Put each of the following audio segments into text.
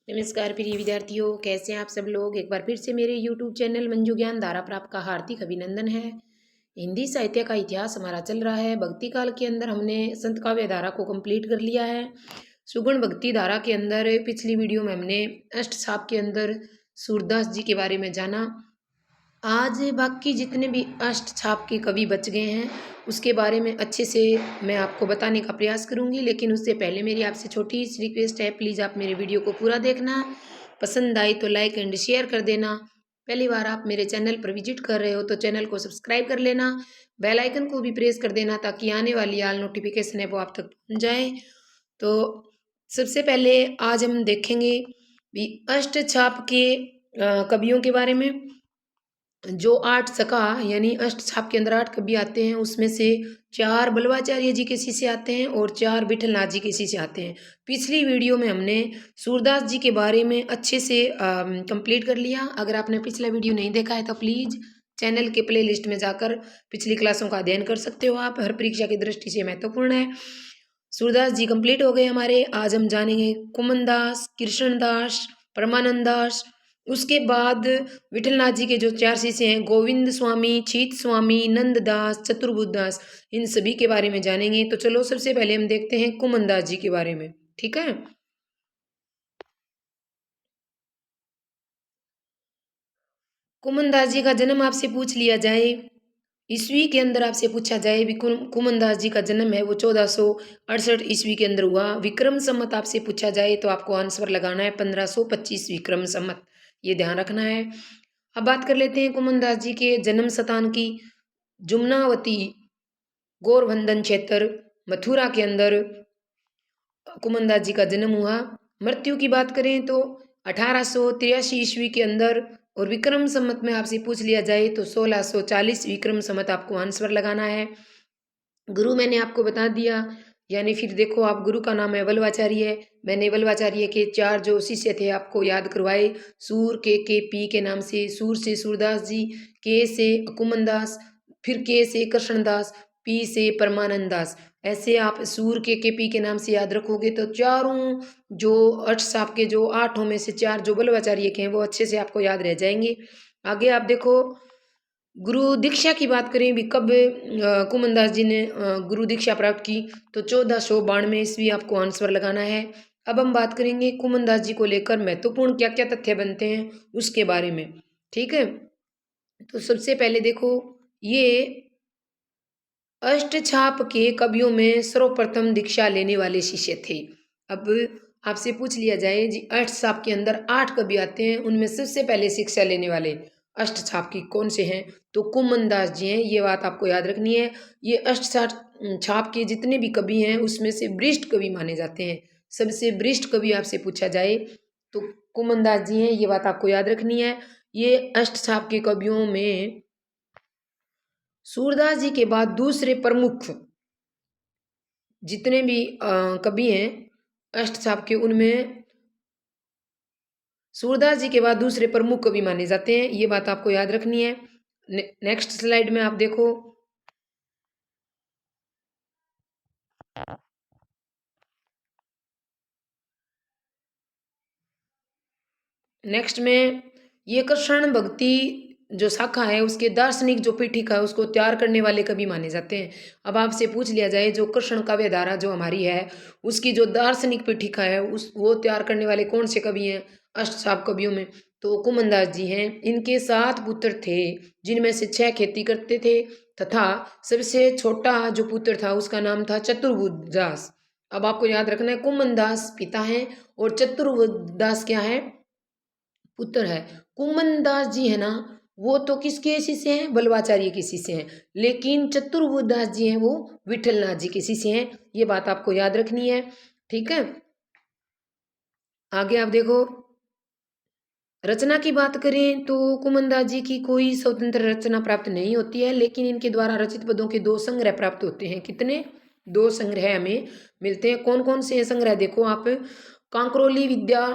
नमस्कार प्रिय विद्यार्थियों, कैसे हैं आप सब लोग। एक बार फिर से मेरे YouTube चैनल मंजू ज्ञान धारा पर आपका हार्दिक अभिनंदन है। हिंदी साहित्य का इतिहास हमारा चल रहा है। भक्ति काल के अंदर हमने संत काव्य धारा को कंप्लीट कर लिया है। सुगुण भक्ति धारा के अंदर पिछली वीडियो में हमने अष्ट छाप के अंदर सूरदास जी के बारे में जाना। आज बाकी जितने भी अष्ट छाप के कवि बच गए हैं उसके बारे में अच्छे से मैं आपको बताने का प्रयास करूंगी, लेकिन उससे पहले मेरी आपसे छोटी सी रिक्वेस्ट है, प्लीज़ आप मेरे वीडियो को पूरा देखना। पसंद आई तो लाइक एंड शेयर कर देना। पहली बार आप मेरे चैनल पर विजिट कर रहे हो तो चैनल को सब्सक्राइब कर लेना, बेल आइकन को भी प्रेस कर देना ताकि आने वाली आल नोटिफिकेशन है वो आप तक पहुँच जाए। तो सबसे पहले आज हम देखेंगे भी अष्ट छाप के कवियों के बारे में। जो 8 सखा यानी अष्ट छाप के अंदर 8 कवि आते हैं, उसमें से 4 बल्लवाचार्य जी के शिष्य आते हैं और 4 विठलनाथ जी के शिष्य आते हैं। पिछली वीडियो में हमने सूरदास जी के बारे में अच्छे से कंप्लीट कर लिया। अगर आपने पिछला वीडियो नहीं देखा है तो प्लीज़ चैनल के प्ले लिस्ट में जाकर पिछली क्लासों का अध्ययन कर सकते हो आप, हर परीक्षा की दृष्टि से महत्वपूर्ण है। सूरदास जी कंप्लीट हो गए हमारे। आज हम जानेंगे कुमनदास, कृष्णदास, परमानंद दास। उसके बाद विठलनाथ जी के जो 4 शिष्य हैं, गोविंद स्वामी, छीत स्वामी, नंददास, चतुर्बुद्धदास, इन सभी के बारे में जानेंगे। तो चलो सबसे पहले हम देखते हैं कुमनदास जी के बारे में, ठीक है। कुमनदास जी का जन्म आपसे पूछ लिया जाए, ईस्वी के अंदर आपसे पूछा जाए भी कुमनदास जी का जन्म है वो 1468 ईस्वी के अंदर हुआ। विक्रम संमत आपसे पूछा जाए तो आपको आंसर लगाना है 1525 विक्रम संमत, ये ध्यान रखना है। अब बात कर लेते हैं कुमनदास जी के जन्म स्थान की। जुम्नावती गोरवंदन क्षेत्र मथुरा के अंदर कुमनदास जी का जन्म हुआ। मृत्यु की बात करें तो 1883 ईस्वी के अंदर, और विक्रम संमत में आपसे पूछ लिया जाए तो 1640 विक्रम संमत आपको आंसर लगाना है। गुरु मैंने आपको बता दिया, यानी फिर देखो आप गुरु का नाम है वल्लभाचार्य। मैंने वल्लभाचार्य के 4 जो शिष्य थे आपको याद करवाए। सूर के पी के नाम से, सूर से सूरदास जी, के से कुमनदास, फिर के से कृष्णदास, पी से परमानंद दास। ऐसे आप सूर के पी के नाम से याद रखोगे तो चारों जो अष्ट साप के जो 8 में से 4 जो वल्लभाचार्य के हैं वो अच्छे से आपको याद रह जाएंगे। आगे आप देखो गुरु दीक्षा की बात करें भी कब कुमनदास जी ने गुरु दीक्षा प्राप्त की तो 1492 ईस्वी आपको आंसर लगाना है। अब हम बात करेंगे कुमनदास जी को लेकर महत्वपूर्ण क्या क्या तथ्य बनते हैं उसके बारे में, ठीक है। तो सबसे पहले देखो, ये अष्टछाप के कवियों में सर्वप्रथम दीक्षा लेने वाले शिष्य थे। अब आपसे पूछ लिया जाए जी अष्टछाप के अंदर 8 कवि आते हैं, उनमें सबसे पहले शिक्षा लेने वाले अष्टछाप की कौन से हैं तो कुमनदास जी हैं। ये बात आपको याद रखनी है। ये अष्टछाप छाप के जितने भी कवि हैं उसमें से वरिष्ठ कवि माने जाते हैं। सबसे वरिष्ठ कवि आपसे पूछा जाए तो कुमनदास जी हैं, ये बात आपको याद रखनी है। ये अष्टछाप के कवियों में सूरदास जी के बाद दूसरे प्रमुख जितने भी कवि हैं अष्टछाप के, उनमें सूरदास जी के बाद दूसरे प्रमुख कवि माने जाते हैं। ये बात आपको याद रखनी है। नेक्स्ट स्लाइड में आप देखो, नेक्स्ट में ये कृष्ण भक्ति जो शाखा है उसके दार्शनिक जो पीठिका है उसको तैयार करने वाले कवि माने जाते हैं। अब आपसे पूछ लिया जाए जो कृष्ण काव्य धारा जो हमारी है उसकी जो दार्शनिक पीठिका है उस वो तैयार करने वाले कौन से कवि हैं अष्टछाप कवियों में तो कुमनदास जी हैं। इनके 7 पुत्र थे जिनमें से 6 खेती करते थे तथा सबसे छोटा जो पुत्र था उसका नाम था चतुर्बुद्धदास। अब आपको याद रखना है कुमनदास पिता हैं और चतुर्बुद्धदास क्या है, पुत्र है। कुमनदास जी है ना वो तो किसके शिष्य हैं, बल्लवाचार्य के शिष्य हैं, लेकिन चतुर्बुद्धदास जी हैं वो विठलनाथ जी के शिष्य हैं। ये बात आपको याद रखनी है, ठीक है। आगे आप देखो, रचना की बात करें तो कुमनदास जी की कोई स्वतंत्र रचना प्राप्त नहीं होती है, लेकिन इनके द्वारा रचित पदों के 2 संग्रह प्राप्त होते हैं। कितने, 2 संग्रह हमें मिलते हैं। कौन कौन से संग्रह देखो आप, कांकरोली विद्या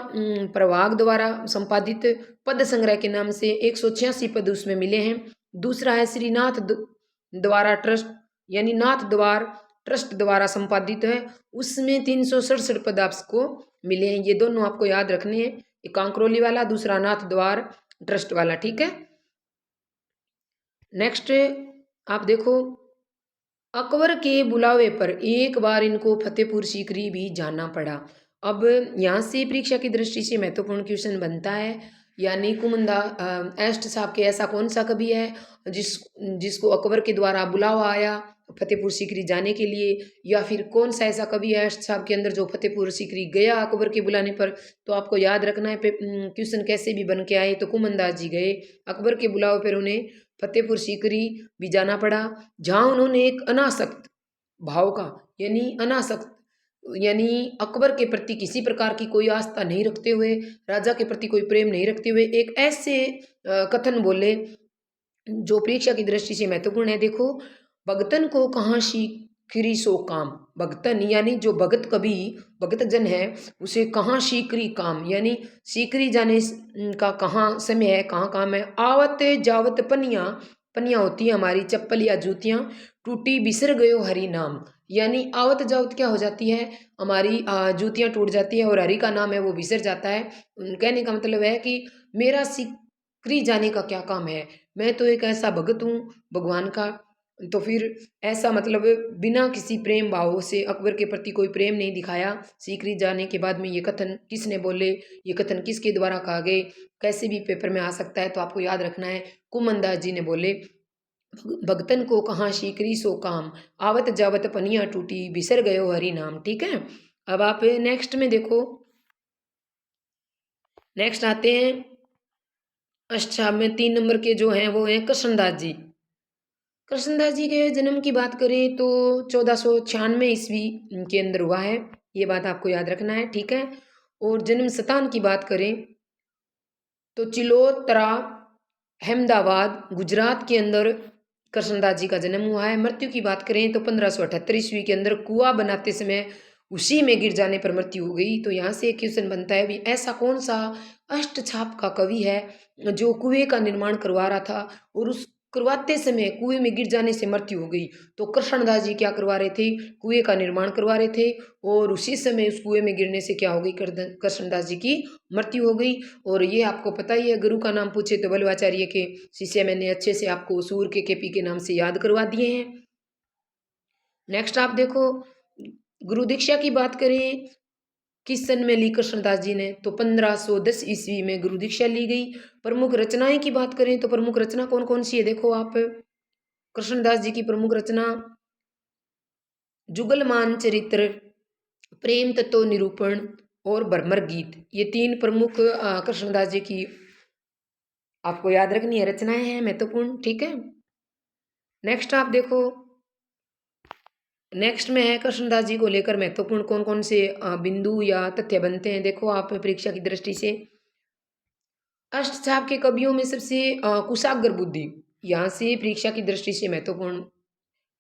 प्रभाग द्वारा संपादित पद संग्रह के नाम से 186 पद उसमें मिले हैं। दूसरा है श्रीनाथ द्वारा ट्रस्ट यानी नाथ द्वार ट्रस्ट द्वारा संपादित है, उसमें 367 पद आपको मिले हैं। ये दोनों आपको याद रखने हैं, एक कांकरोली वाला, दूसरा नाथ द्वार ट्रस्ट वाला, ठीक है। नेक्स्ट आप देखो, अकबर के बुलावे पर एक बार इनको फतेहपुर सीकरी भी जाना पड़ा। अब यहाँ से परीक्षा की दृष्टि से महत्वपूर्ण क्वेश्चन बनता है, यानी कुमंदा एस्ट साहब के ऐसा कौन सा कवि है जिसको अकबर के द्वारा बुलावा आया फतेहपुर सीकरी जाने के लिए, या फिर कौन सा ऐसा कवि है एस्ट साहब के अंदर जो फतेहपुर सीकरी गया अकबर के बुलाने पर। तो आपको याद रखना है क्वेश्चन कैसे भी बन के आए, तो कुमंदास जी गए, अकबर के बुलावे पर उन्हें फतेहपुर सीकरी भी जाना पड़ा, जहाँ उन्होंने एक अनासक्त भाव का, यानी अनासक्त यानी अकबर के प्रति किसी प्रकार की कोई आस्था नहीं रखते हुए, राजा के प्रति कोई प्रेम नहीं रखते हुए एक ऐसे कथन बोले जो परीक्षा की दृष्टि से महत्वपूर्ण है। देखो, भगतन को कहाँ शीकरी सो काम, भगतन यानी जो भगत कवि भगत जन है उसे कहाँ शीकरी काम, यानी सीकरी जाने का कहाँ समय है, कहाँ काम है। आवत जावत पनिया, पनिया होती है हमारी चप्पल या जूतियाँ, टूटी बिसर गयो हरि नाम, यानी आवत जावत क्या हो जाती है, हमारी जूतियाँ टूट जाती है और हरि का नाम है वो बिसर जाता है। कहने का मतलब है कि मेरा सीकरी जाने का क्या काम है, मैं तो एक ऐसा भगत हूँ भगवान का। तो फिर ऐसा मतलब बिना किसी प्रेम भाव से अकबर के प्रति कोई प्रेम नहीं दिखाया। सीकरी जाने के बाद में ये कथन किसने बोले, ये कथन किसके द्वारा कहा गए, कैसे भी पेपर में आ सकता है, तो आपको याद रखना है कुमंदास जी ने बोले, भगतन को कहाँ सीकरी सो काम, आवत जावत पनिया टूटी बिसर गयो हरि नाम, ठीक है। अब आप नेक्स्ट में देखो, नेक्स्ट आते हैं अष्टछाप में 3 नंबर के जो हैं वो हैं कृष्णदास जी। कृष्णदास जी के जन्म की बात करें तो 1496 ईस्वी के अंदर हुआ है, ये बात आपको याद रखना है, ठीक है। और जन्म स्थान की बात करें तो चिलोतरा अहमदाबाद गुजरात के अंदर कृष्णदास जी का जन्म हुआ है। मृत्यु की बात करें तो 1578 ईस्वी के अंदर कुआं बनाते समय उसी में गिर जाने पर मृत्यु हो गई। तो यहाँ से एक क्वेश्चन बनता है भी ऐसा कौन सा अष्टछाप का कवि है जो कुएं का निर्माण करवा रहा था और उस करवाते समय कुएं में गिर जाने से मृत्यु हो गई। तो कृष्णदास जी क्या करवा रहे थे, कुएं का निर्माण करवा रहे थे और उसी समय उस कुएं में गिरने से क्या हो गई, कृष्णदास जी की मृत्यु हो गई। और ये आपको पता ही है, गुरु का नाम पूछे तो बल्लवाचार्य के शिष्य मैंने अच्छे से आपको सूर के केपी के नाम से याद करवा दिए हैं। नेक्स्ट आप देखो, गुरु दीक्षा की बात करें किस सन में ली कृष्णदास जी ने, तो 1510 ईस्वी में गुरु दीक्षा ली गई। प्रमुख रचनाएं की बात करें तो प्रमुख रचना कौन कौन सी है, देखो आप, कृष्णदास जी की प्रमुख रचना जुगलमान चरित्र, प्रेम तत्व निरूपण और भ्रमर गीत, ये 3 प्रमुख कृष्णदास जी की आपको याद रखनी है रचनाएं हैं महत्वपूर्ण, ठीक है। नेक्स्ट आप देखो, नेक्स्ट में है कृष्णदास जी को लेकर महत्वपूर्ण कौन कौन से बिंदु या तथ्य बनते हैं, देखो आप परीक्षा की दृष्टि से। अष्टछाप के कवियों में सबसे कुशाग्र बुद्धि, यहाँ से परीक्षा की दृष्टि से महत्वपूर्ण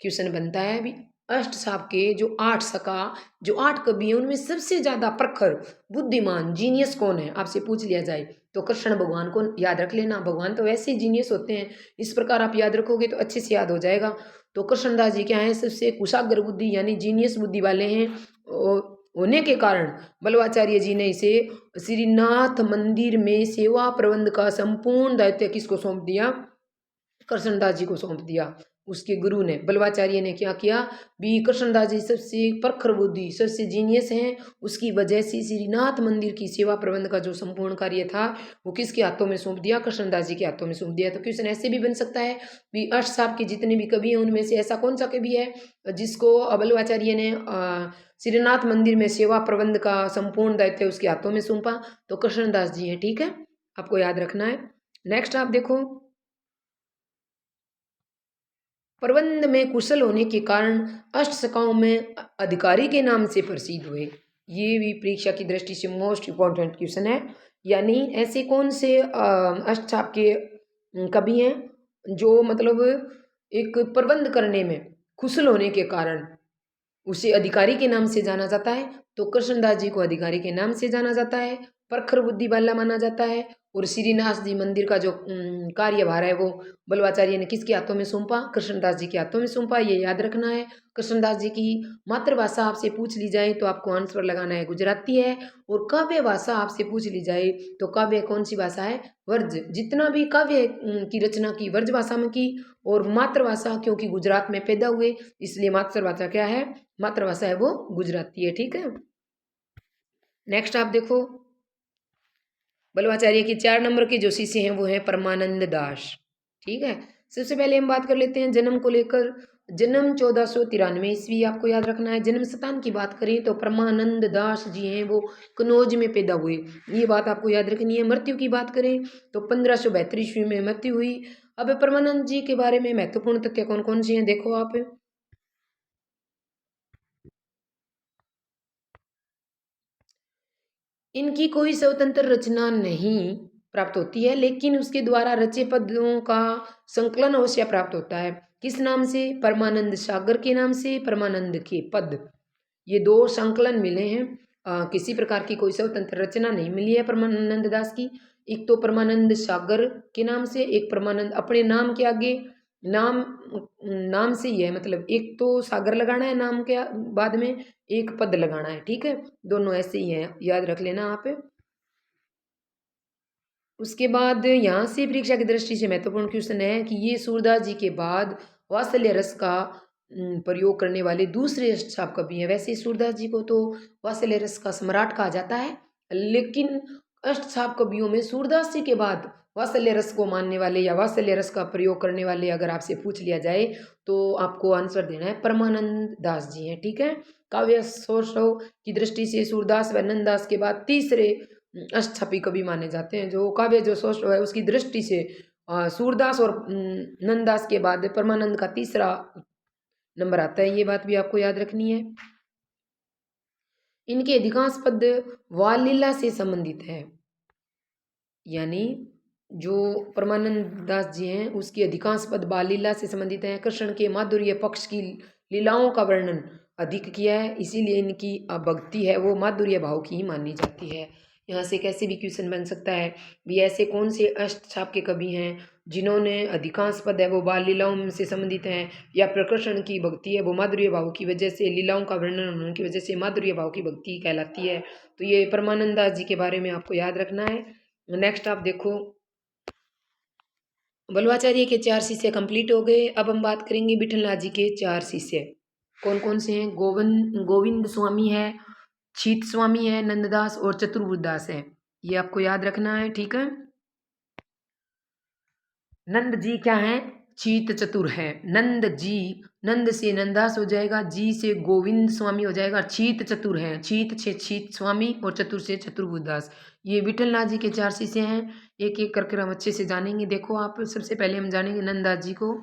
क्वेश्चन बनता है भी, अष्टछाप के जो 8 सका जो 8 कवि हैं उनमें सबसे ज्यादा प्रखर बुद्धिमान जीनियस कौन है, आपसे पूछ लिया जाए तो कृष्ण भगवान को याद रख लेना। भगवान तो वैसे ही जीनियस होते हैं, इस प्रकार आप याद रखोगे तो अच्छे से याद हो जाएगा। तो कृष्णदास जी क्या है, सबसे कुशाग्र बुद्धि यानी जीनियस बुद्धि वाले हैं होने के कारण बल्लवाचार्य जी ने इसे श्रीनाथ मंदिर में सेवा प्रबंध का संपूर्ण दायित्व किसको सौंप दिया, कृष्णदास जी को सौंप दिया। उसके गुरु ने बल्लवाचार्य ने क्या किया भी, कृष्णदास जी सबसे प्रखर बुद्धि सबसे जीनियस हैं, उसकी वजह से श्रीनाथ मंदिर की सेवा प्रबंध का जो संपूर्ण कार्य था वो किसके हाथों में सौंप दिया, कृष्णदास जी के हाथों में सौंप दिया। तो क्वेश्चन ऐसे भी बन सकता है भी अष्ट साहब के जितने भी कवि हैं उनमें से ऐसा कौन सा कवि है जिसको बल्लवाचार्य ने श्रीनाथ मंदिर में सेवा प्रबंध का संपूर्ण दायित्व उसके हाथों में सौंपा, तो कृष्णदास जी हैं, ठीक है, आपको याद रखना है। नेक्स्ट आप देखो, प्रबंध में कुशल होने के कारण अष्टसखाओं में अधिकारी के नाम से प्रसिद्ध हुए। ये भी परीक्षा की दृष्टि से मोस्ट इम्पॉर्टेंट क्वेश्चन है, यानी ऐसे कौन से अष्टछाप के कवि हैं जो मतलब एक प्रबंध करने में कुशल होने के कारण उसे अधिकारी के नाम से जाना जाता है। तो कृष्णदास जी को अधिकारी के नाम से जाना जाता है, प्रखर बुद्धि वाला माना जाता है और श्रीनिवास जी मंदिर का जो कार्यभार है वो बल्लवाचार्य ने किसके हाथों में सौंपा? कृष्णदास जी के हाथों में सौंपा, ये याद रखना है। कृष्णदास जी की मातृभाषा आपसे पूछ ली जाए तो आपको आंसर लगाना है गुजराती है। और काव्य भाषा आपसे पूछ ली जाए तो काव्य कौन सी भाषा है? वर्ज। जितना भी काव्य की रचना की वर्ज भाषा में की, और मातृभाषा क्योंकि गुजरात में पैदा हुए इसलिए मातृभाषा क्या है? मातृभाषा है वो गुजराती है। ठीक है, नेक्स्ट आप देखो, बल्लवाचार्य के 4 नंबर के जो शिष्य हैं वो हैं परमानंद दास। ठीक है, सबसे पहले हम बात कर लेते हैं जन्म को लेकर। जन्म 1493 ईस्वी आपको याद रखना है। जन्म स्थान की बात करें तो परमानंद दास जी हैं वो कनौज में पैदा हुए, ये बात आपको याद रखनी है। मृत्यु की बात करें तो 1572 ईस्वी में मृत्यु हुई। अब परमानंद जी के बारे में महत्वपूर्ण तथ्य कौन कौन से हैं देखो आप। इनकी कोई स्वतंत्र रचना नहीं प्राप्त होती है, लेकिन उसके द्वारा रचे पद्यों का संकलन अवश्य प्राप्त होता है। किस नाम से? परमानंद सागर के नाम से परमानंद के पद, ये दो संकलन मिले हैं। किसी प्रकार की कोई स्वतंत्र रचना नहीं मिली है परमानंद दास की। एक तो परमानंद सागर के नाम से, एक परमानंद अपने नाम के आगे नाम नाम से ही है, मतलब एक तो सागर लगाना है नाम के बाद में, एक पद लगाना है। ठीक है, दोनों ऐसे ही हैं, याद रख लेना आप। उसके बाद यहाँ से परीक्षा की दृष्टि से महत्वपूर्ण क्वेश्चन है कि ये सूरदास जी के बाद वात्सल्य रस का प्रयोग करने वाले दूसरे अष्टछाप कवि हैं। वैसे सूरदास जी को तो वात्सल्य रस का सम्राट कहा जाता है, लेकिन अष्टछाप कवियों में सूरदास जी के बाद वात्सल्य रस को मानने वाले या वात्सल्य रस का प्रयोग करने वाले अगर आपसे पूछ लिया जाए तो आपको आंसर देना है परमानंद दास जी हैं। ठीक है, काव्य सौष्ठव की दृष्टि से सूरदास व नंददास के बाद तीसरे अष्टछपी कवि माने जाते हैं। जो काव्य जो सौष्ठव है उसकी दृष्टि से सूरदास और नंददास के बाद परमानंद का तीसरा नंबर आता है, ये बात भी आपको याद रखनी है। इनके अधिकांश पद बाल लीला से संबंधित है, यानी जो परमानंद दास जी हैं उसकी अधिकांश पद बाल लीला से संबंधित हैं। कृष्ण के माधुर्य पक्ष की लीलाओं का वर्णन अधिक किया है, इसीलिए इनकी भक्ति है वो माधुर्य भाव की ही मानी जाती है। यहाँ से कैसे भी क्वेश्चन बन सकता है भी ऐसे कौन से अष्टछाप के कवि हैं जिन्होंने अधिकांश पद है वो बाल लीलाओं से संबंधित हैं, या प्रकृष्ण की भक्ति है वो माधुर्य भाव की वजह से, लीलाओं का वर्णन होने की वजह से माधुर्य भाव की भक्ति कहलाती है। तो ये परमानंद दास जी के बारे में आपको याद रखना है। नेक्स्ट आप देखो, बल्लवाचार्य के 4 शिष्य कंप्लीट हो गए। अब हम बात करेंगे विठलनाथ जी के 4 शिष्य कौन कौन से हैं। गोविंद स्वामी है, छीत स्वामी है, नंददास और चतुर्बुदास है, ये आपको याद रखना है। ठीक है, नंद जी क्या है? चीत चतुर है। नंद जी, नंद से नंदास हो जाएगा, जी से गोविंद स्वामी हो जाएगा, चीत चतुर है, चीत से चीत स्वामी और चतुर से चतुर्बुदास। ये विठलनाथ जी के 4 शिष्य हैं, एक एक करके हम अच्छे से जानेंगे। देखो आप, सबसे पहले हम जानेंगे नंददास जी को।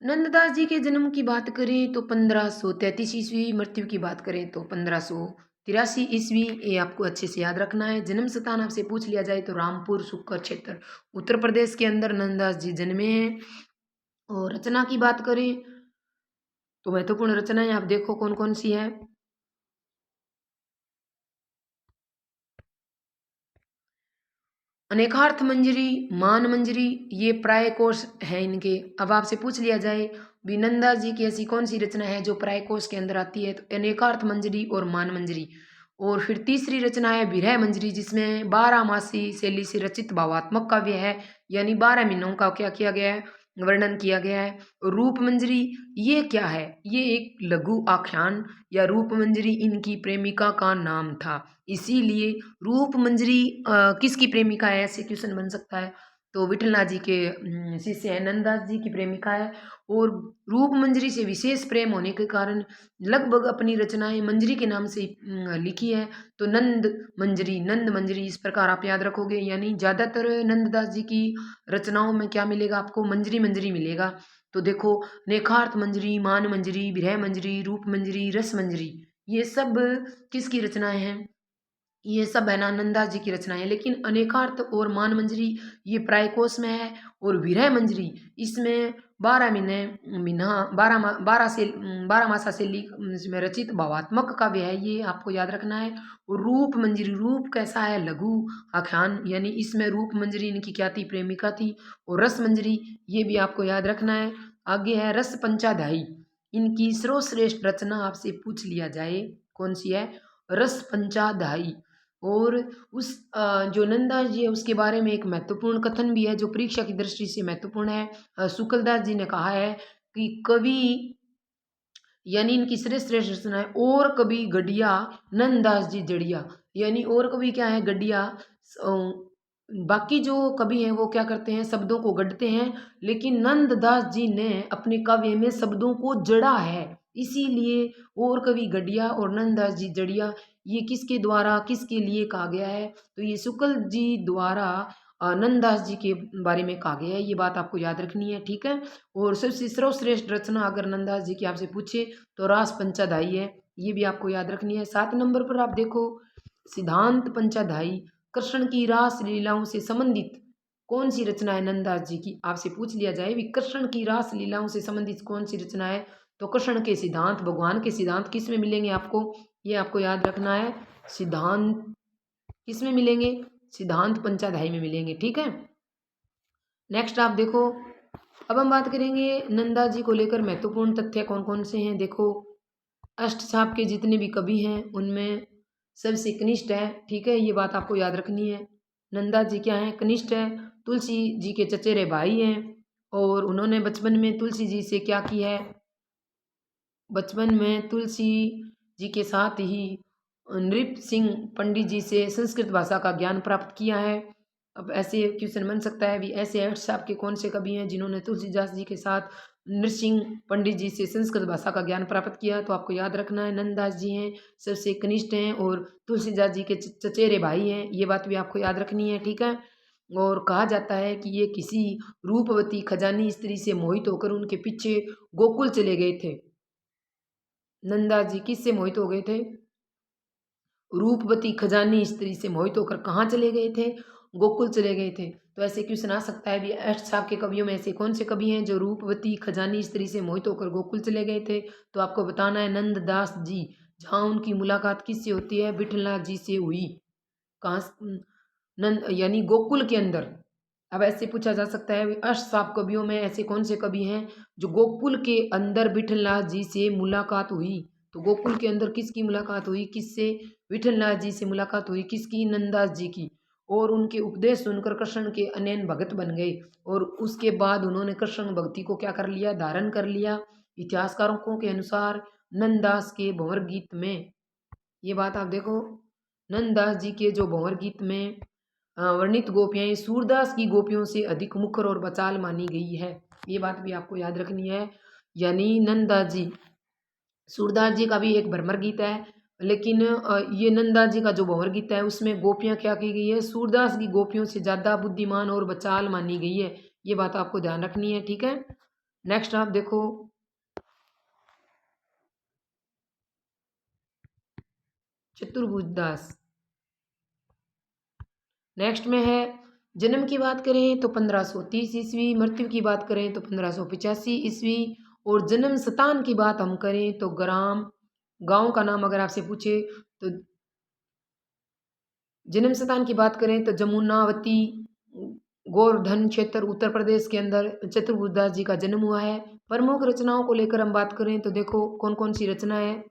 नंददास जी के जन्म की बात करें तो 1533 ईस्वी, मृत्यु की बात करें तो 1583 ईस्वी, ये आपको अच्छे से याद रखना है। जन्म स्थान आपसे पूछ लिया जाए तो रामपुर सुक्कर क्षेत्र उत्तर प्रदेश के अंदर नंददास जी जन्मे हैं। और रचना की बात करें तो महत्वपूर्ण रचनाएं आप देखो कौन कौन सी है। अनेकार्थ मंजरी, मान मंजरी, ये प्राय कोश है इनके। अब आपसे पूछ लिया जाए भी नंददास जी की ऐसी कौन सी रचना है जो प्राय कोश के अंदर आती है, तो अनेकार्थ मंजरी और मान मंजरी। और फिर तीसरी रचना है विरह मंजरी, जिसमें 12 मासी शैली से रचित भावात्मक काव्य है, यानी 12 महीनों का क्या किया गया है, वर्णन किया गया है। रूप मंजरी, ये क्या है? ये एक लघु आख्यान या रूप मंजरी इनकी प्रेमिका का नाम था, इसीलिए रूप मंजरी किसकी प्रेमिका है, ऐसे क्वेश्चन बन सकता है। तो विठलनाथ जी के शिष्य है, नंददास जी की प्रेमिका है। और रूप मंजरी से विशेष प्रेम होने के कारण लगभग अपनी रचनाएं मंजरी के नाम से लिखी है। तो नंद मंजरी इस प्रकार आप याद रखोगे, यानी ज़्यादातर नंददास जी की रचनाओं में क्या मिलेगा आपको? मंजरी मंजरी मिलेगा। तो देखो, नेखार्थ मंजरी, मान मंजरी, विरह मंजरी, रूप मंजरी, रस मंजरी, ये सब किसकी रचनाएं हैं? ये सब है ना नंदास जी की रचनाएं हैं। लेकिन अनेकार्थ और मान मंजरी ये प्रायकोश में है। और विरह मंजरी इसमें 12 मासा से इसमें रचित भावात्मक काव्य है, ये आपको याद रखना है। और रूप मंजरी, रूप कैसा है, लघु आख्यान, यानी इसमें रूप मंजरी इनकी क्या थी, प्रेमिका थी। और रस मंजरी ये भी आपको याद रखना है। आगे है रस पंचाध्यायी, इनकी सर्वश्रेष्ठ रचना आपसे पूछ लिया जाए कौन सी है, रस पंचाध्यायी। और उस जो नंदा जी है उसके बारे में एक महत्वपूर्ण कथन भी है जो परीक्षा की दृष्टि से महत्वपूर्ण है। शुक्लदास जी ने कहा है कि कवि, यानी इनकी श्रेष्ठ श्रेष्ठ रचना है, और कवि गढ़िया नंददास जी जड़िया, यानी और कवि क्या है, गढ़िया। बाकी जो कवि हैं वो क्या करते हैं, शब्दों को गढ़ते हैं, लेकिन नंददास जी ने अपने काव्य में शब्दों को जड़ा है, इसीलिए और कवि गढ़िया और नंददास जी जड़िया। ये किसके द्वारा, किसके लिए कहा गया है, तो ये शुक्ल जी द्वारा नंददास जी के बारे में कहा गया है, ये बात आपको याद रखनी है, ठीक है। और सबसे सर्वश्रेष्ठ रचना अगर नंददास जी की आपसे पूछे तो रास पंचाध्यायी है, ये भी आपको याद रखनी है। 7 नंबर पर आप देखो सिद्धांत पंचाध्यायी, कृष्ण की रास लीलाओं से संबंधित कौन सी रचना है नंददास जी की, आपसे पूछ लिया जाए भी कृष्ण की रास लीलाओं से संबंधित कौन सी रचना है, तो कृष्ण के सिद्धांत, भगवान के सिद्धांत किस में मिलेंगे आपको, ये आपको याद रखना है। सिद्धांत किस में मिलेंगे, सिद्धांत पंचाध्यायी में मिलेंगे, ठीक है। नेक्स्ट आप देखो, अब हम बात करेंगे नंदा जी को लेकर महत्वपूर्ण तथ्य कौन कौन से हैं। देखो अष्टछाप के जितने भी कवि हैं उनमें सबसे कनिष्ठ है, ठीक है, ये बात आपको याद रखनी है। नंदा जी क्या है, कनिष्ठ है, तुलसी जी के चचेरे भाई हैं। और उन्होंने बचपन में तुलसी जी से क्या किया है, बचपन में तुलसी जी के साथ ही नृप सिंह पंडित जी से संस्कृत भाषा का ज्ञान प्राप्त किया है। अब ऐसे क्वेश्चन बन सकता है भी ऐसे अर्थ आपके कौन से कवि हैं जिन्होंने तुलसीदास जी के साथ नृसिंह पंडित जी से संस्कृत भाषा का ज्ञान प्राप्त किया, तो आपको याद रखना है नंददास जी हैं, सबसे कनिष्ठ हैं और तुलसीदास जी के चचेरे भाई हैं, ये बात भी आपको याद रखनी है, ठीक है। और कहा जाता है कि ये किसी रूपवती खजानी स्त्री से मोहित होकर उनके पीछे गोकुल चले गए थे। नंददास जी किससे मोहित हो गए थे, रूपवती खजानी स्त्री से मोहित होकर कहाँ चले गए थे, गोकुल चले गए थे। तो ऐसे क्वेश्चन आ सकता है भी अष्ट साहब के कवियों में ऐसे कौन से कवि हैं जो रूपवती खजानी स्त्री से मोहित होकर गोकुल चले गए थे, तो आपको बताना है नंददास जी। जहाँ उनकी मुलाकात किससे होती है, विठलनाथ जी से हुई, कहाँ नंद यानी गोकुल के अंदर। अब ऐसे पूछा जा सकता है अष्ट साहब कवियों में ऐसे कौन से कवि हैं जो गोकुल के अंदर विठलनाथ जी से मुलाकात हुई, तो गोकुल के अंदर किसकी मुलाकात हुई, किससे, विठलनाथ जी से मुलाकात हुई, किसकी, नंददास जी की। और उनके उपदेश सुनकर कृष्ण के अनैन भगत बन गए और उसके बाद उन्होंने कृष्ण भक्ति को क्या कर लिया, धारण कर लिया। इतिहासकारों के अनुसार नंददास के भंवर गीत में, ये बात आप देखो, नंददास जी के जो भंवर गीत में वर्णित गोपियाँ सूरदास की गोपियों से अधिक मुखर और बचाल मानी गई है, ये बात भी आपको याद रखनी है। यानी नंददास जी, सूरदास जी का भी एक भ्रमर गीत है, लेकिन ये नंददास जी का जो भंवर गीत है उसमें गोपियाँ क्या की गई है, सूरदास की गोपियों से ज़्यादा बुद्धिमान और बचाल मानी गई है, ये बात आपको ध्यान रखनी है, ठीक है। नेक्स्ट आप देखो चतुर्भुज दास, नेक्स्ट में है, जन्म की बात करें तो 1530 ईस्वी, मृत्यु की बात करें तो 1585 ईस्वी। और जन्म स्थान की बात हम करें तो ग्राम, गांव का नाम अगर आपसे पूछे तो, जन्म स्थान की बात करें तो जमुनावती गोवर्धन क्षेत्र उत्तर प्रदेश के अंदर चतुर्भुजदास जी का जन्म हुआ है। प्रमुख रचनाओं को लेकर हम बात करें तो देखो कौन कौन सी रचना है,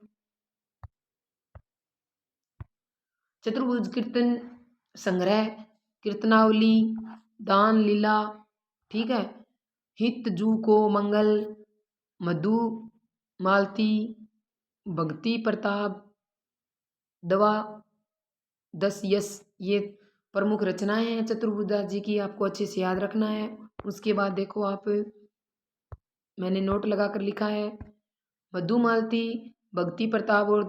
चतुर्भुज कीर्तन संग्रह, कीर्तनावली, दान लीला, ठीक है, हित जू को मंगल, मधु मालती, भक्ति प्रताप, दवा दस यश, ये प्रमुख रचनाएं हैं चतुर्भुजदास जी की, आपको अच्छे से याद रखना है। उसके बाद देखो आप, मैंने नोट लगा कर लिखा है, मधुमालती, भक्ति प्रताप और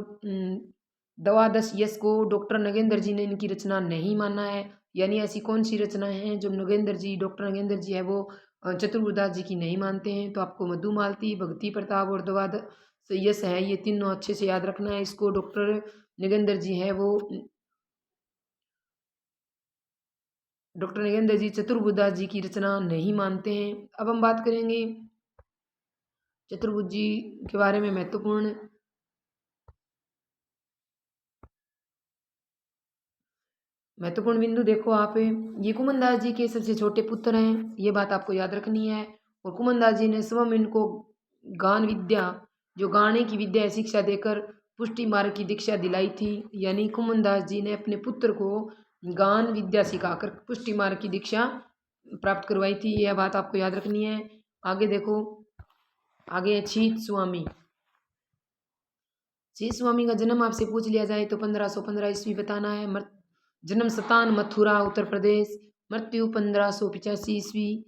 द्वादश यश को डॉक्टर नगेंद्र जी ने इनकी रचना नहीं माना है। यानी ऐसी कौन सी रचना है जो नगेंद्र जी, डॉक्टर नगेंद्र जी है वो चतुर्भुजदास जी की नहीं मानते हैं, तो आपको मधुमालती, भक्ति प्रताप और द्वादश यश है, ये तीनों अच्छे से याद रखना है। इसको डॉक्टर नगेंद्र जी है वो डॉक्टर नगेंद्र जी चतुर्बुदास जी की रचना नहीं मानते हैं। अब हम बात करेंगे चतुर्भुज जी के बारे में महत्वपूर्ण बिंदु देखो आप, ये कुमनदास जी के सबसे छोटे पुत्र हैं, ये बात आपको याद रखनी है। और कुमनदास जी ने स्वयं इनको गान विद्या, जो गाने की विद्या है, शिक्षा देकर पुष्टि मार्ग की दीक्षा दिलाई थी। यानी कुमनदास जी ने अपने पुत्र को गान विद्या सिखाकर पुष्टि मार्ग की दीक्षा प्राप्त करवाई थी, यह बात आपको याद रखनी है। आगे देखो, आगे है छीत स्वामी। छीत स्वामी का जन्म आपसे पूछ लिया जाए तो 1515 ईस्वी बताना है। जन्म स्थान मथुरा उत्तर प्रदेश, मृत्यु 1585 ईस्वी।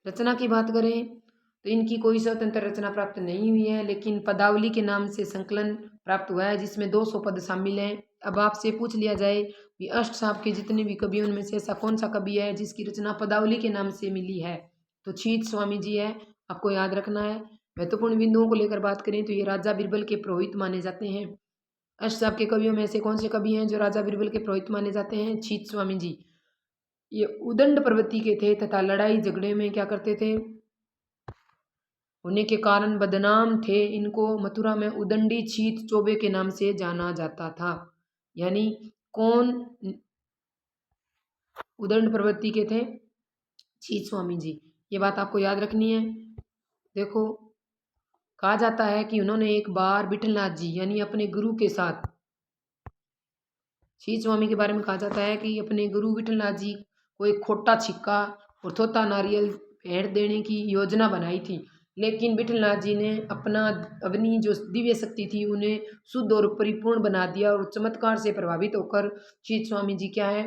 रचना की बात करें तो इनकी कोई स्वतंत्र रचना प्राप्त नहीं हुई है, लेकिन पदावली के नाम से संकलन प्राप्त हुआ है जिसमें 200 पद शामिल हैं। अब आपसे पूछ लिया जाए कि अष्ट साहब के जितने भी कवि उनमें से ऐसा कौन सा कवि है जिसकी रचना पदावली के नाम से मिली है, तो छीत स्वामी जी है, आपको याद रखना है। महत्वपूर्ण बिंदुओं को लेकर बात करें तो ये राजा बीरबल के पुरोहित माने जाते हैं। अष्ट साहब के कवियों में से कौन से कवि हैं जो राजा बीरबल के पुरोहित माने जाते हैं? छीत स्वामी जी। ये उदंड प्रवृत्ति के थे तथा लड़ाई झगड़े में क्या करते थे, होने के कारण बदनाम थे। इनको मथुरा में उदंडी छीत चौबे के नाम से जाना जाता था। यानी कौन उदंड प्रवृत्ति के थे? छीत स्वामी जी। ये बात आपको याद रखनी है। देखो, कहा जाता है कि उन्होंने एक बार विठलनाथ जी यानी अपने गुरु के साथ, छीत स्वामी के बारे में कहा जाता है कि अपने गुरु विठलनाथ जी को एक खोटा छिक्का और थोथा नारियल भेंट देने की योजना बनाई थी, लेकिन विठलनाथ जी ने अपनी जो दिव्य शक्ति थी उन्हें शुद्ध और परिपूर्ण बना दिया और चमत्कार से प्रभावित होकर छीत स्वामी जी क्या है,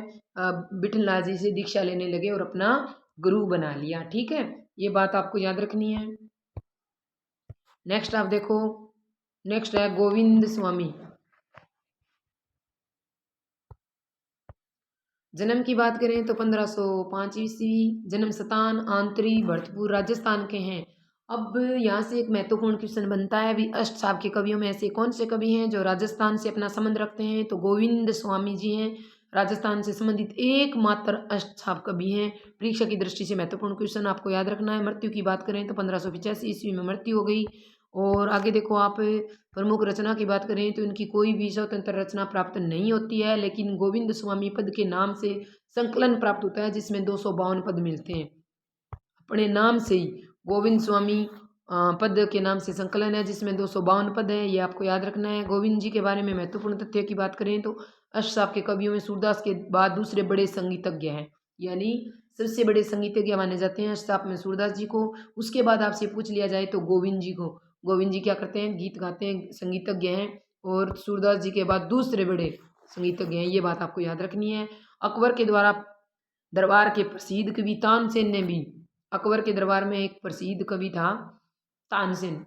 विठलनाथ जी से दीक्षा लेने लगे और अपना गुरु बना लिया। ठीक है, ये बात आपको याद रखनी है। नेक्स्ट आप देखो, नेक्स्ट है गोविंद स्वामी। जन्म की बात करें तो 1505 ईस्वी, जन्म स्थान आंतरी भरतपुर राजस्थान के हैं। अब यहाँ से एक महत्वपूर्ण क्वेश्चन बनता है, भी अष्ट साहब के कवियों में ऐसे कौन से कवि हैं जो राजस्थान से अपना संबंध रखते हैं? तो गोविंद स्वामी जी हैं, राजस्थान से संबंधित एकमात्र अष्ट साहब कवि हैं। परीक्षा की दृष्टि से महत्वपूर्ण क्वेश्चन आपको याद रखना है। मृत्यु की बात करें तो 1585 ईस्वी में मृत्यु हो गई। और आगे देखो आप, प्रमुख रचना की बात करें तो इनकी कोई भी स्वतंत्र रचना प्राप्त नहीं होती है, लेकिन गोविंद स्वामी पद के नाम से संकलन प्राप्त होता है जिसमें 252 पद मिलते हैं। अपने नाम से ही गोविंद स्वामी पद के नाम से संकलन है जिसमें 252 पद है, ये आपको याद रखना है। गोविंद जी के बारे में महत्वपूर्ण तथ्य की बात करें तो अष्ट साहब के कवियों में सूरदास के बाद दूसरे बड़े संगीतज्ञ हैं, यानी सबसे बड़े संगीतज्ञ माने जाते हैं अष्ट साहब में सूरदास जी को। उसके बाद आपसे पूछ लिया जाए तो गोविंद जी को। गोविंद जी क्या करते हैं? गीत गाते हैं, संगीतज्ञ हैं, और सूरदास जी के बाद दूसरे बड़े संगीतज्ञ हैं, ये बात आपको याद रखनी है। अकबर के द्वारा दरबार के प्रसिद्ध कवि तानसेन ने भी, अकबर के दरबार में एक प्रसिद्ध कवि था तानसेन,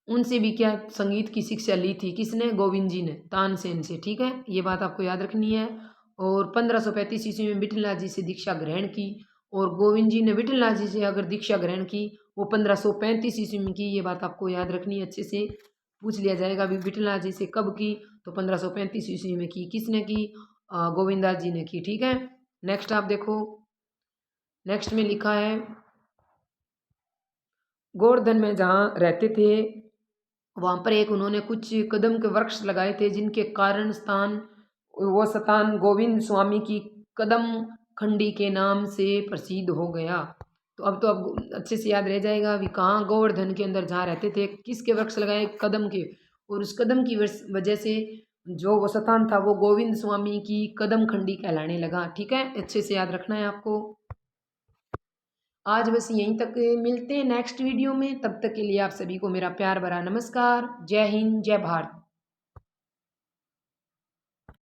उनसे भी क्या संगीत की शिक्षा ली थी? किसने? गोविंद जी ने तानसेन से। ठीक है, ये बात आपको याद रखनी है। और 1535 ईस्वी में विठलनाथ जी से दीक्षा ग्रहण की, और गोविंद जी ने विठलनाथ जी से अगर दीक्षा ग्रहण की वो 1535 ईस्वी में की, ये बात आपको याद रखनी है। अच्छे से पूछ लिया जाएगा अभी विठलनाथ जी से कब की, तो 1535 ईस्वी में की। किसने की? गोविंद दास जी ने की। ठीक है, नेक्स्ट आप देखो, नेक्स्ट में लिखा है गोवर्धन में जहाँ रहते थे वहाँ पर एक उन्होंने कुछ कदम के वृक्ष लगाए थे जिनके कारण वो स्थान गोविंद स्वामी की कदम खंडी के नाम से प्रसिद्ध हो गया। तो अब अच्छे से याद रह जाएगा अभी कहाँ, गोवर्धन के अंदर जहाँ रहते थे, किसके वृक्ष लगाए? कदम के, और उस कदम की वजह से जो वो स्थान था वो गोविंद स्वामी की कदम खंडी कहलाने लगा। ठीक है, अच्छे से याद रखना है आपको। आज बस यहीं तक, मिलते हैं नेक्स्ट वीडियो में, तब तक के लिए आप सभी को मेरा प्यार भरा नमस्कार। जय हिंद, जय भारत।